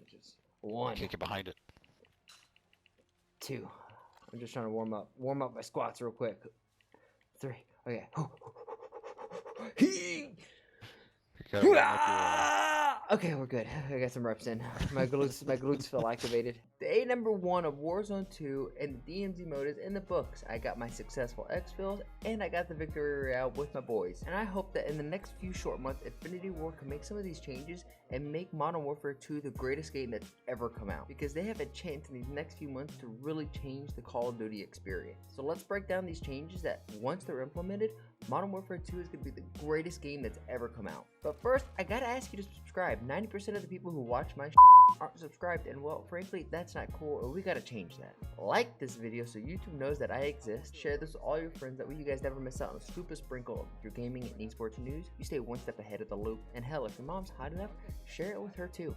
challenges. 1, Can't get behind it. 2. I'm just trying to warm up my squats real quick. 3. Okay. You gotta warm up your, Okay, we're good. I got some reps in. My glutes feel activated. Day number 1 of Warzone 2 and the DMZ mode is in the books. I got my successful exfills and I got the victory royale with my boys. And I hope that in the next few short months, Infinity Ward can make some of these changes and make Modern Warfare 2 the greatest game that's ever come out. Because they have a chance in these next few months to really change the Call of Duty experience. So let's break down these changes that once they're implemented, Modern Warfare 2 is going to be the greatest game that's ever come out. But first, I gotta ask you to subscribe. 90% of the people who watch my aren't subscribed, and well, frankly, that's not cool, and we gotta change that. Like this video so YouTube knows that I exist. Share this with all your friends, that way you guys never miss out on a scoop of sprinkle of your gaming and esports news. You stay one step ahead of the loop, and hell, if your mom's hot enough, share it with her too.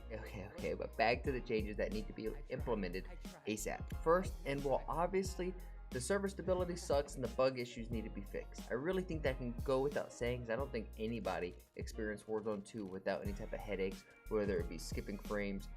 Okay, but back to the changes that need to be implemented ASAP. First, and well, obviously, the server stability sucks and the bug issues need to be fixed. I really think that can go without saying, because I don't think anybody experienced Warzone 2 without any type of headaches, whether it be skipping frames,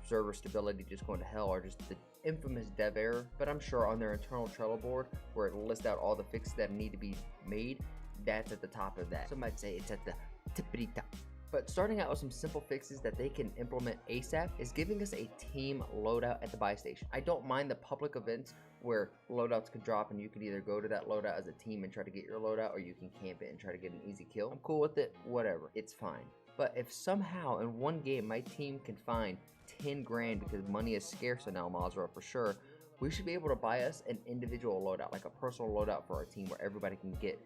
server stability just going to hell, or just the infamous dev error. But I'm sure on their internal Trello board, where it lists out all the fixes that need to be made, that's at the top of that. Some might say it's at the tippy-top. But starting out with some simple fixes that they can implement ASAP is giving us a team loadout at the buy station. I don't mind the public events where loadouts could drop and you could either go to that loadout as a team and try to get your loadout, or you can camp it and try to get an easy kill. I'm cool with it, whatever, it's fine. But if somehow in one game my team can find 10 grand, because money is scarce in Al Mazrah for sure, we should be able to buy us an individual loadout, like a personal loadout for our team where everybody can get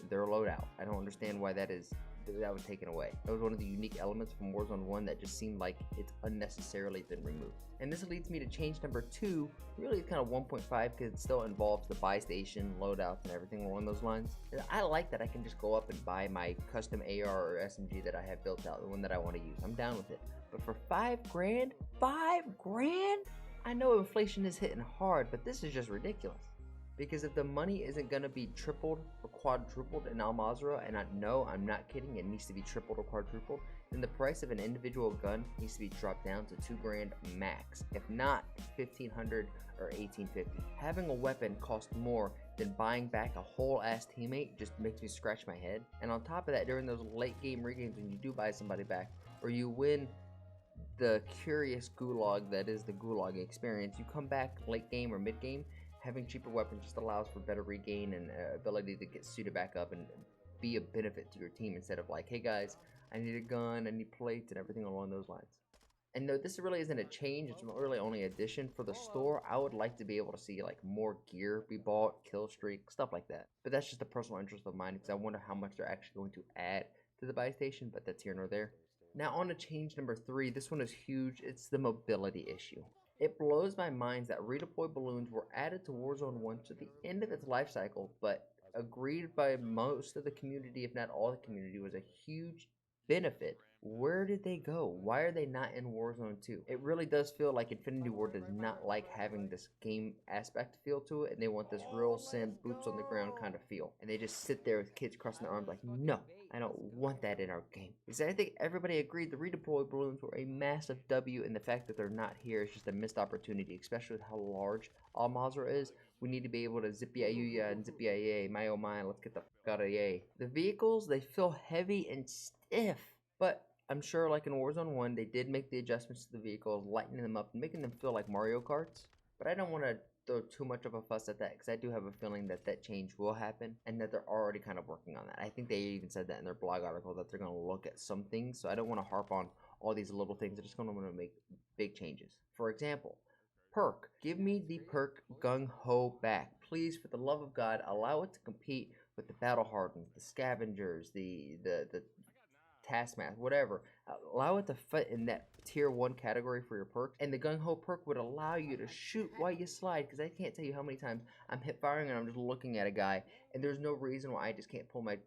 their loadout. I don't understand why that was taken away. That was one of the unique elements from Warzone 1 that just seemed like it's unnecessarily been removed. And this leads me to change number 2. Really, it's kind of 1.5 because it still involves the buy station, loadouts, and everything along those lines. And I like that I can just go up and buy my custom AR or SMG that I have built out, the one that I want to use. I'm down with it. But for 5 grand? 5 grand? I know inflation is hitting hard, but this is just ridiculous. Because if the money isn't going to be tripled or quadrupled in Al Mazrah, and I'm not kidding, it needs to be tripled or quadrupled, then the price of an individual gun needs to be dropped down to 2 grand max. If not, 1,500 or 1,850. Having a weapon cost more than buying back a whole ass teammate just makes me scratch my head. And on top of that, during those late game regames when you do buy somebody back, or you win the curious gulag that is the gulag experience, you come back late game or mid game, having cheaper weapons just allows for better regain and ability to get suited back up and be a benefit to your team, instead of like, hey guys, I need a gun, I need plates, and everything along those lines. And no, this really isn't a change, it's really only addition. For the store, I would like to be able to see like more gear be bought, kill streak, stuff like that. But that's just a personal interest of mine, because I wonder how much they're actually going to add to the buy station, but that's here nor there. Now on to change number 3, this one is huge, it's the mobility issue. It blows my mind that redeploy balloons were added to Warzone 1 to the end of its life cycle, but agreed by most of the community, if not all the community, was a huge benefit. Where did they go? Why are they not in Warzone 2? It really does feel like Infinity Ward does not like having this game aspect feel to it, and they want this real sim, boots on the ground kind of feel. And they just sit there with kids crossing their arms like, no, I don't want that in our game. Because I think everybody agreed the redeploy balloons were a massive W, and the fact that they're not here is just a missed opportunity, especially with how large Al Mazrah is. We need to be able to zippy ayuya and zippy aye, my oh my, let's get the fuck out of yay. The vehicles, they feel heavy and stiff, but I'm sure like in Warzone 1, they did make the adjustments to the vehicles, lightening them up and making them feel like Mario Karts. But I don't want to throw too much of a fuss at that, because I do have a feeling that that change will happen and that they're already kind of working on that. I think they even said that in their blog article, that they're going to look at some things. So I don't want to harp on all these little things. They're just going to want to make big changes. For example, perk. Give me the perk Gung Ho back. Please, for the love of God, allow it to compete with the battle hardens, the scavengers, the taskmaster, whatever. Allow it to fit in that tier 1 category for your perk. And the Gung Ho perk would allow you to shoot while you slide, because I can't tell you how many times I'm hip firing and I'm just looking at a guy and there's no reason why I just can't pull my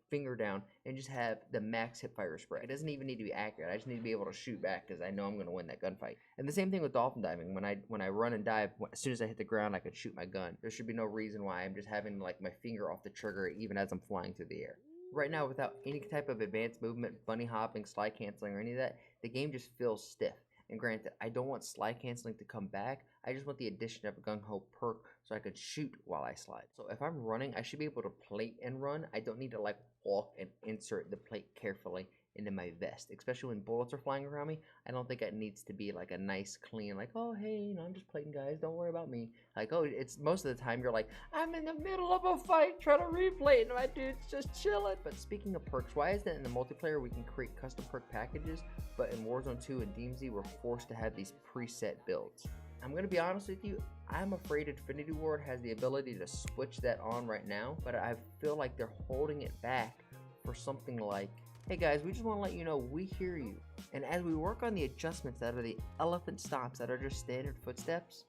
finger down and just have the max hip fire spread. It doesn't even need to be accurate. I just need to be able to shoot back, because I know I'm going to win that gunfight. And the same thing with dolphin diving. When I run and dive, as soon as I hit the ground, I can shoot my gun. There should be no reason why I'm just having like my finger off the trigger even as I'm flying through the air. Right now, without any type of advanced movement, bunny hopping, slide canceling, or any of that, the game just feels stiff. And granted, I don't want slide canceling to come back. I just want the addition of a gung-ho perk so I could shoot while I slide. So if I'm running, I should be able to plate and run. I don't need to like walk and insert the plate carefully into my vest, especially when bullets are flying around me. I don't think it needs to be like a nice clean, like, oh hey, you know, I'm just plating, guys, don't worry about me. Like, oh, it's most of the time you're like, I'm in the middle of a fight trying to replate and my dude's just chilling. But speaking of perks, why is that in the multiplayer we can create custom perk packages, but in Warzone 2 and DMZ we're forced to have these preset builds? I'm gonna be honest with you, I'm afraid Infinity Ward has the ability to switch that on right now, but I feel like they're holding it back for something like, hey guys, we just want to let you know we hear you. And as we work on the adjustments that are the elephant stomps that are just standard footsteps,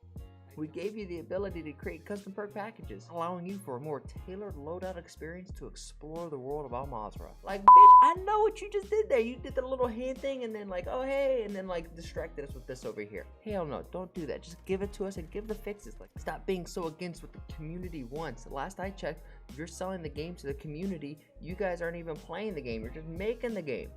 we gave you the ability to create custom perk packages, allowing you for a more tailored loadout experience to explore the world of Al Mazrah. Like, bitch, I know what you just did there. You did the little hand thing and then like, oh hey, and then like distracted us with this over here. Hell no, don't do that. Just give it to us and give the fixes. Like, stop being so against what the community wants. Last I checked, you're selling the game to the community. You guys aren't even playing the game. You're just making the game.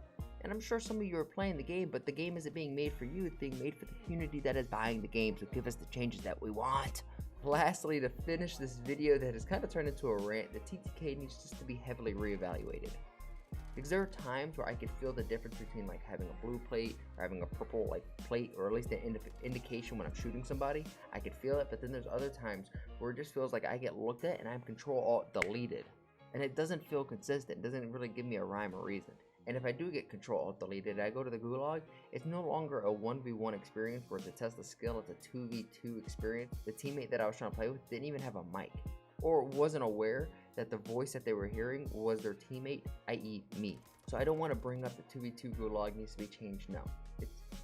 And I'm sure some of you are playing the game, but the game isn't being made for you. It's being made for the community that is buying the game, so give us the changes that we want. Lastly, to finish this video that has kind of turned into a rant, the TTK needs just to be heavily reevaluated. Because there are times where I can feel the difference between like having a blue plate or having a purple like plate, or at least an indication when I'm shooting somebody. I can feel it, but then there's other times where it just feels like I get looked at and I'm Control-Alt-Deleted. And it doesn't feel consistent. It doesn't really give me a rhyme or reason. And if I do get Control-Alt-Deleted, I go to the gulag, it's no longer a 1v1 experience where to test the skill, it's a 2v2 experience. The teammate that I was trying to play with didn't even have a mic, or wasn't aware that the voice that they were hearing was their teammate, i.e. me. So I don't want to bring up the 2v2 gulag needs to be changed, no.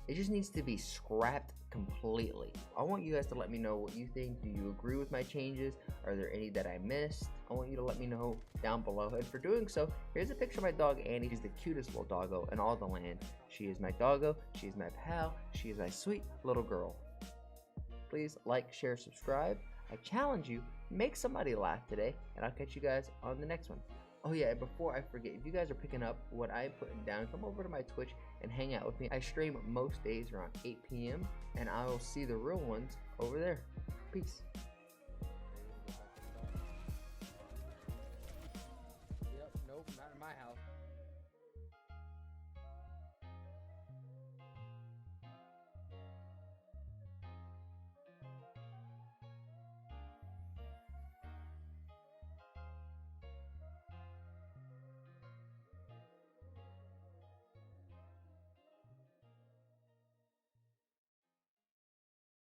It just needs to be scrapped completely. I want you guys to let me know what you think. Do you agree with my changes? Are there any that I missed? I want you to let me know down below. And for doing so, here's a picture of my dog Annie. She's the cutest little doggo in all the land. She is my doggo. She is my pal. She is my sweet little girl. Please like, share, subscribe. I challenge you, make somebody laugh today, and I'll catch you guys on the next one. Oh yeah, and before I forget, if you guys are picking up what I'm putting down, come over to my Twitch and hang out with me. I stream most days around 8 p.m. and I will see the real ones over there. Peace.